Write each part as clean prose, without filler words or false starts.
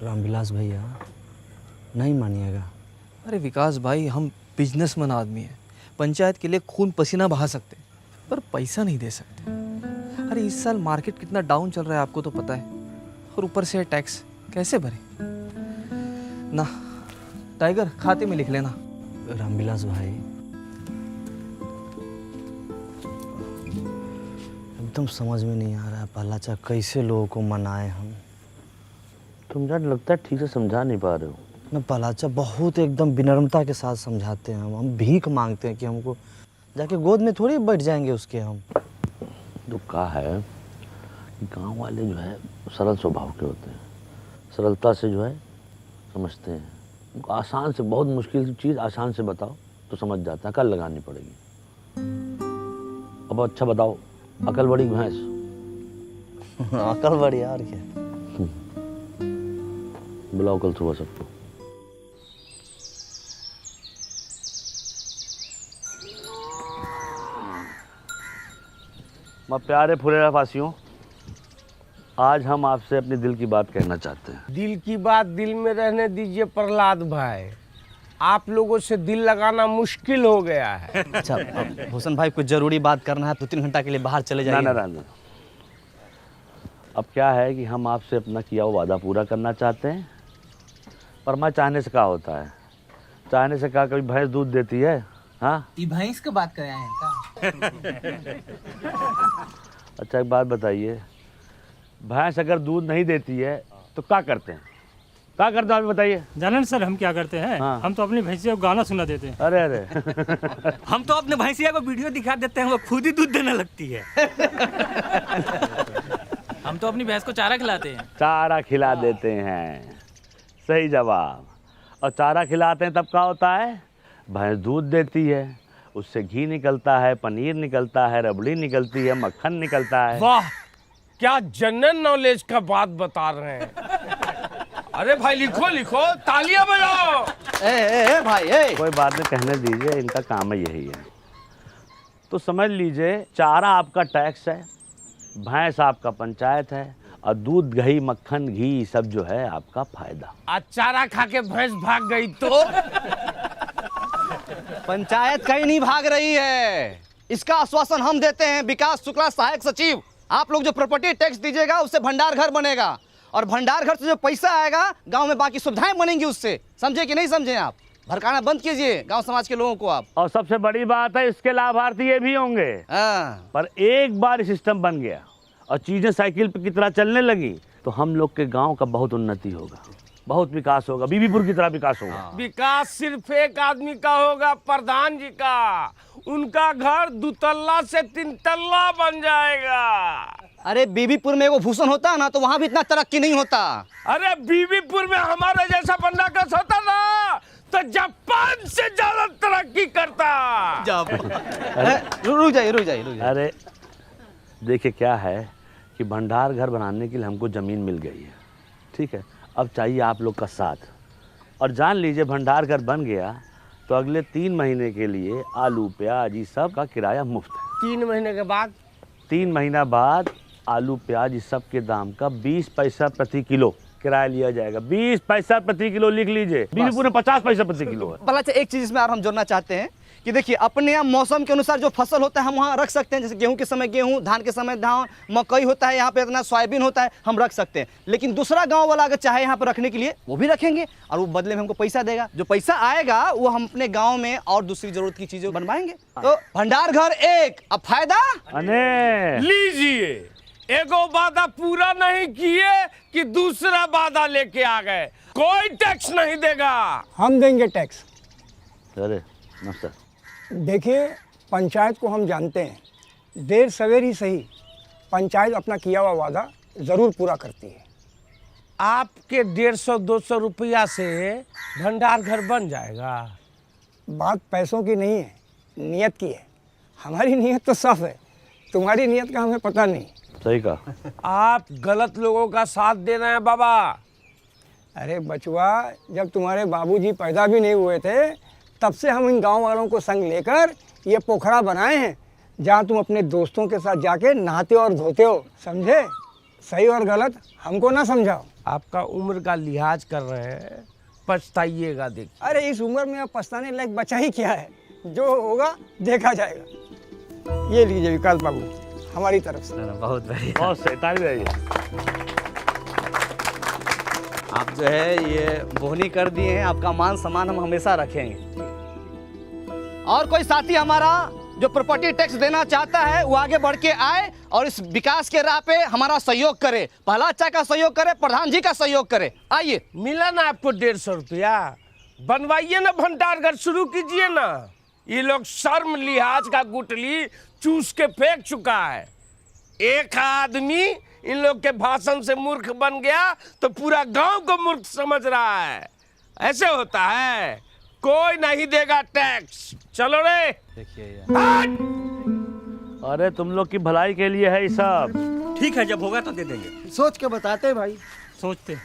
रामविलास भैया नहीं मानिएगा। अरे विकास भाई, हम बिजनेसमैन आदमी हैं, पंचायत के लिए खून पसीना बहा सकते पर पैसा नहीं दे सकते। अरे इस साल मार्केट कितना डाउन चल रहा है आपको तो पता है, और ऊपर से टैक्स कैसे भरे ना। टाइगर खाते में लिख लेना। रामविलास भाई एकदम समझ में नहीं आ रहा है पलाचा कैसे लोगों को मनाए हम। तुम यार लगता है ठीक से समझा नहीं पा रहे हो ना। पलाचा बहुत एकदम विनम्रता के साथ समझाते हैं हम भीख मांगते हैं कि हमको जाके गोद में थोड़ी बैठ जाएंगे उसके हम। तो क्या है कि गांव वाले जो है सरल स्वभाव के होते हैं, सरलता से जो है समझते हैं। उनको आसान से बहुत मुश्किल चीज़ आसान से बताओ तो समझ जाता है, कल लगानी पड़ेगी। अब अच्छा बताओ, अकल बड़ी भैंस। अकल बड़ी यार क्या। बुलाओ कल सुबह सबको। मैं प्यारे फुलेरा फासियों, आज हम आपसे अपने दिल की बात कहना चाहते हैं। दिल की बात दिल में रहने दीजिए प्रहलाद भाई, आप लोगों से दिल लगाना मुश्किल हो गया है। अच्छा भूषण भाई कुछ जरूरी बात करना है, 2-3 घंटा के लिए बाहर चले जाइए। ना। अब क्या है कि हम आपसे अपना किया हुआ वादा पूरा करना चाहते हैं, पर मैं चाहने से क्या होता है। चाहने से क्या कभी भैंस दूध देती है? हाँ, ये भैंस की बात कर रहे हैं का? अच्छा एक बात बताइए, भैंस अगर दूध नहीं देती है तो क्या करते हैं? क्या करते हैं आप बताइए। जाने सर हम क्या करते हैं? हाँ। हम तो अपनी भैंसिया को गाना सुना देते हैं। अरे हम तो अपने भैंसिया को वीडियो दिखा देते हैं, वो खुद ही दूध देने लगती है। हम तो अपनी भैंस को चारा खिलाते हैं। चारा खिला देते हैं, सही जवाब। और चारा खिलाते हैं तब क्या होता है? भैंस दूध देती है, उससे घी निकलता है, पनीर निकलता है, रबड़ी निकलती है, मक्खन निकलता है। वाह, क्या जनरल नॉलेज का बात बता रहे हैं। अरे भाई लिखो लिखो, तालियां बजाओ। ए भाई ए। कोई बात नहीं, कहने दीजिए, इनका काम है यही है। तो समझ लीजिए, चारा आपका टैक्स है, भैंस आपका पंचायत है, और दूध दही मक्खन घी सब जो है आपका फायदा। आज चारा खा के भैंस भाग गई तो? पंचायत कहीं नहीं भाग रही है, इसका आश्वासन हम देते हैं। विकास शुक्ला सहायक सचिव, आप लोग जो प्रॉपर्टी टैक्स दीजिएगा उससे भंडार घर बनेगा, और भंडार घर से जो पैसा आएगा गांव में बाकी सुविधाएं बनेंगी उससे। समझे कि नहीं समझे? आप भड़काना बंद कीजिए गांव समाज के लोगों को आप। और सबसे बड़ी बात है, इसके लाभार्थी ये भी होंगे। पर एक बार सिस्टम बन गया और चीजें साइकिल की तरह चलने लगी तो हम लोग के गांव का बहुत उन्नति होगा, बहुत विकास होगा, बीबीपुर की तरह विकास होगा। विकास सिर्फ एक आदमी का होगा, प्रधान जी का। उनका घर 2 तल्ला से 3 तल्ला बन जाएगा। अरे बीबीपुर में वो भूषण होता ना तो वहां भी इतना तरक्की नहीं होता। अरे बीबीपुर में हमारे जैसा बंदाकस होता ना तो जापान से ज्यादा तरक्की करता। रुक जाइए। अरे देखिए क्या है कि भंडार घर बनाने के लिए हमको ज़मीन मिल गई है, ठीक है। अब चाहिए आप लोग का साथ, और जान लीजिए भंडार घर बन गया तो अगले 3 महीने के लिए आलू प्याज ये सब का किराया मुफ्त है। 3 महीने के बाद? 3 महीना बाद आलू प्याज इस सब के दाम का 20 पैसा प्रति किलो किराया लिया जाएगा। 20 पैसा प्रति किलो लिख लीजिए। बीबीपुर में 50 पैसा प्रति किलो है। पहले एक चीज इसमें और हम जोड़ना चाहते हैं कि देखिए, अपने यहाँ मौसम के अनुसार जो फसल होता है हम वहाँ रख सकते हैं। जैसे गेहूं के समय गेहूं, धान के समय धान, मकई होता है, यहाँ पे इतना सोयाबीन होता है, हम रख सकते हैं। लेकिन दूसरा गांव वाला अगर चाहे यहाँ पर रखने के लिए वो भी रखेंगे, और वो बदले में हमको पैसा देगा। जो पैसा आएगा वो हम अपने गाँव में और दूसरी जरूरत की चीजें बनवाएंगे। तो भंडार घर एक, अब फायदा लीजिए। एगो वादा पूरा नहीं किए कि दूसरा वादा लेके आ गए। कोई टैक्स नहीं देगा। हम देंगे टैक्स। अरे नमस्कार। देखिए, पंचायत को हम जानते हैं, देर सवेर ही सही पंचायत अपना किया हुआ वादा ज़रूर पूरा करती है। आपके 150-200 रुपया से भंडार घर बन जाएगा। बात पैसों की नहीं है, नियत की है। हमारी नियत तो साफ है, तुम्हारी नियत का हमें पता नहीं। सही कहा। आप गलत लोगों का साथ दे रहे हैं बाबा। अरे बचवा, जब तुम्हारे बाबूजी पैदा भी नहीं हुए थे तब से हम इन गांव वालों को संग लेकर ये पोखरा बनाए हैं, जहां तुम अपने दोस्तों के साथ जाके नहाते हो और धोते हो। समझे? सही और गलत हमको ना समझाओ। आपका उम्र का लिहाज कर रहे हैं, पछताइएगा। देखिए अरे इस उम्र में अब पछताने लायक बचा ही क्या है, जो होगा देखा जाएगा। ये लीजिए विकास बाबू हमारी तरफ से। बहुत बढ़िया। बहुत सही, ताली बजाइए। आप जो है ये बोहनी कर दिए हैं, आपका मान सम्मान हम हमेशा रखेंगे। और कोई साथी हमारा जो प्रॉपर्टी टैक्स देना चाहता है वो आगे बढ़ के आए और इस विकास के राह पे हमारा सहयोग करे। पहलाचा का सहयोग करे, प्रधान जी का सहयोग करे। आइए। मिला ना आपको 150 रुपया, बनवाइए ना भंडार घर, शुरू कीजिए ना। ये लोग शर्म लिहाज का गुटली चूस के फेंक चुका है। एक आदमी इन लोग के भाषण से मूर्ख बन गया तो पूरा गांव को मूर्ख समझ रहा है। ऐसे होता है, कोई नहीं देगा टैक्स। चलो रे। अरे तुम लोग की भलाई के लिए है ये सब। ठीक है, जब होगा तो दे देंगे। सोच के बताते भाई। सोचते।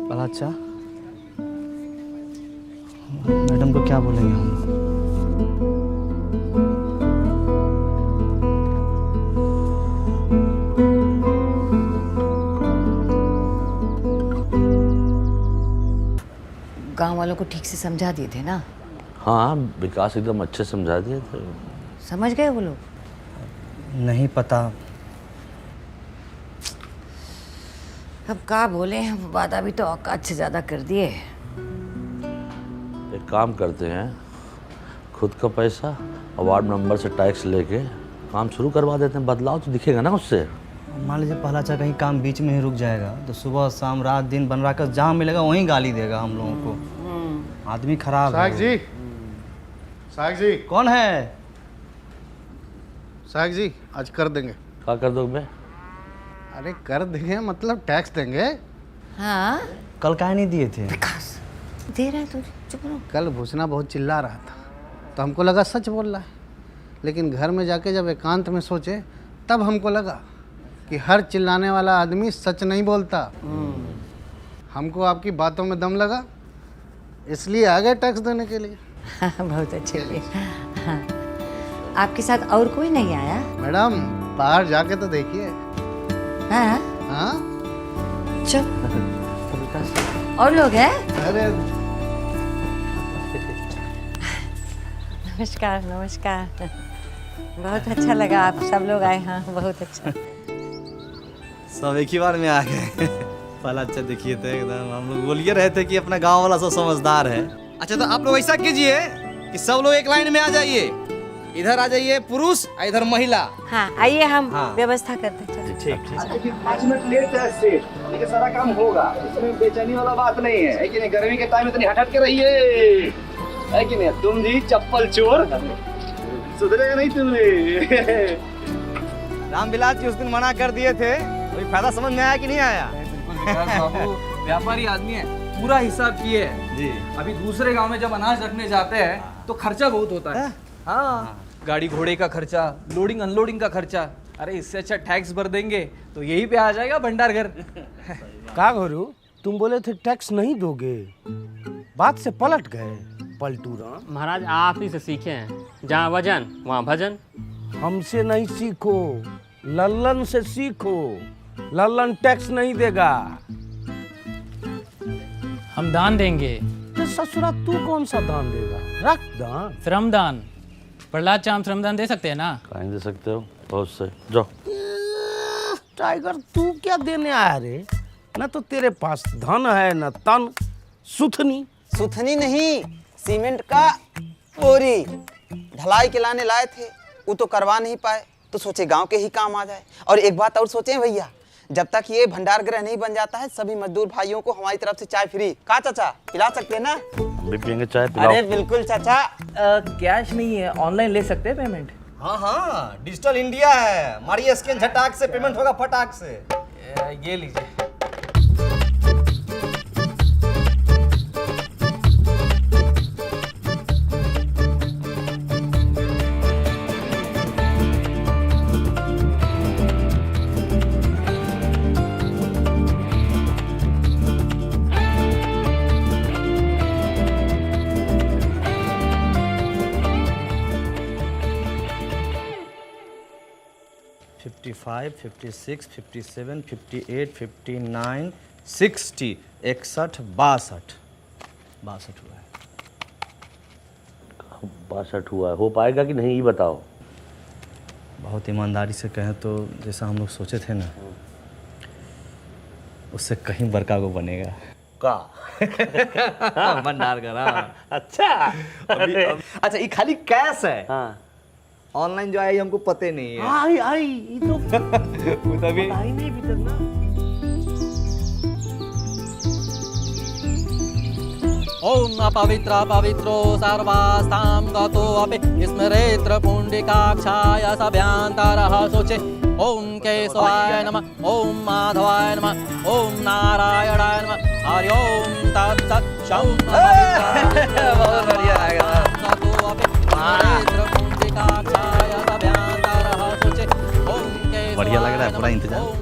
पहलाचा मैडम को क्या बोलेंगे हम? गांव वालों को ठीक से समझा दिए थे ना? हाँ, विकास एकदम अच्छे समझा दिए थे। समझ गए वो लोग? नहीं पता। अब क्या बोले, हम वादा भी तो औकात से ज्यादा कर दिए। एक काम करते हैं, खुद का पैसा और वार्ड मेंबर से टैक्स लेके काम शुरू करवा देते हैं। बदलाव तो दिखेगा ना उससे। मान लीजिए पहलाचा कहीं काम बीच में ही रुक जाएगा तो सुबह शाम रात दिन बन रहा कर जहाँ मिलेगा वहीं गाली देगा हम लोगों को। आदमी खराब है। साहब जी कौन है? साहब जी आज कर देंगे। क्या कर दोगे? अरे कर देंगे मतलब टैक्स देंगे। हाँ कल काहे नहीं दिए थे? विकास दे रहा है तो चुप रहो। कल भूसना बहुत चिल्ला रहा था तो हमको लगा सच बोल रहा है, लेकिन घर में जाके जब एकांत में सोचे तब हमको लगा कि हर चिल्लाने वाला आदमी सच नहीं बोलता। हमको आपकी बातों में दम लगा, इसलिए आ गए टैक्स देने के लिए। बहुत अच्छे हुए। हाँ। आपके साथ और कोई नहीं आया? मैडम बाहर जाके तो देखिए। हाँ हाँ चुप। और लोग हैं? अरे नमस्कार नमस्कार। बहुत अच्छा लगा आप सब लोग आए। हाँ बहुत अच्छा। सब एक ही बार में आ गए। पहलाचा देखिए तो एकदम हम लोग बोलिए रहे थे कि अपना गांव वाला सब समझदार है। अच्छा तो आप लोग ऐसा कीजिए कि सब लोग एक लाइन में आ जाइए। इधर आ जाइए पुरुष, इधर महिला। हाँ आइए हम हाँ। व्यवस्था करते हैं। ठीक। 5 मिनट लेट है सेठ, लेकिन सारा काम होगा, इसमें बेचैनी वाला बात नहीं है कि नहीं? गर्मी के टाइम इतनी हट के रहिए, है कि नहीं? तुम जी चप्पल चोर, सुधरेगा नहीं तुमने। रामविलास जी उस दिन मना कर दिए थे, कोई फायदा समझ में आया कि नहीं आया? बिल्कुल विकास बाबू व्यापारी आदमी है, पूरा हिसाब किए है जी। अभी दूसरे गांव में जब अनाज रखने जाते हैं तो खर्चा बहुत होता है। हाँ, गाड़ी घोड़े का खर्चा, लोडिंग अनलोडिंग का खर्चा। अरे इससे अच्छा टैक्स भर देंगे तो यही पे आ जाएगा भंडार घर। का गुरु, तुम बोले थे टैक्स नहीं दोगे, बात से पलट गए। पलटूरा महाराज आप ही से सीखे हैं, जहाँ वजन वहाँ भजन। हमसे नहीं सीखो, लल्लन से सीखो। लल्लन टैक्स नहीं देगा। हम दान देंगे। तो ससुरा तू कौन सा दान देगा? रख दान। श्रमदान। प्रहलाद चाम श्रमदान दे सकते हैं ना? कहीं दे सकते हो, बहुत सही। जाओ। टाइगर तू क्या देने आया रे? न तो तेरे पास धन है न तन। सुथनी सुथनी नहीं, सीमेंट का बोरी ढलाई के लाने लाए थे, वो तो करवा नहीं पाए तो सोचे गांव के ही काम आ जाए। और एक बात और सोचे भैया, जब तक ये भंडार गृह नहीं बन जाता है सभी मजदूर भाइयों को हमारी तरफ से चाय फ्री। कहा चाचा पिला सकते हैं ना? हम भी पियेंगे चाय, पिलाओ। अरे बिल्कुल चाचा। कैश नहीं है, ऑनलाइन ले सकते हैं पेमेंट। हाँ हाँ, डिजिटल इंडिया है, मारिए स्कैन झटाक से पेमेंट होगा फटाक से। ये लीजिए। 55, 56, 57, 58, 59, 60, 61, 62 हुआ है। 62 हुआ है, हो पाएगा कि नहीं ये बताओ। बहुत ईमानदारी से कहें तो जैसा हम लोग सोचे थे ना, उससे कहीं बड़का को बनेगा। का भंडार करा। अच्छा अच्छा, ये खाली कैश है, हाँ ऑनलाइन जो आई हमको पते नहीं है। आई ये तो वो तभी आई नहीं भी तक ना। ओम अपवित्र पवित्रो सर्वास्तां गतो अपि स्मरेत्र पुण्डिकाक्षाय सभ्यांतरः शुचि। ओम केशवाय नमः, ओम माधवाय नमः, ओम नारायणाय नमः। हरि ओम तत्सत्। शं बहुत बढ़िया है। गतो अपि स्मरेत्र पुण्डिकाक्षाय सभ्यांतरः शुचि। ओम केशवाय बढ़िया लग रहा है, पूरा नमः, इंतजाम। ओम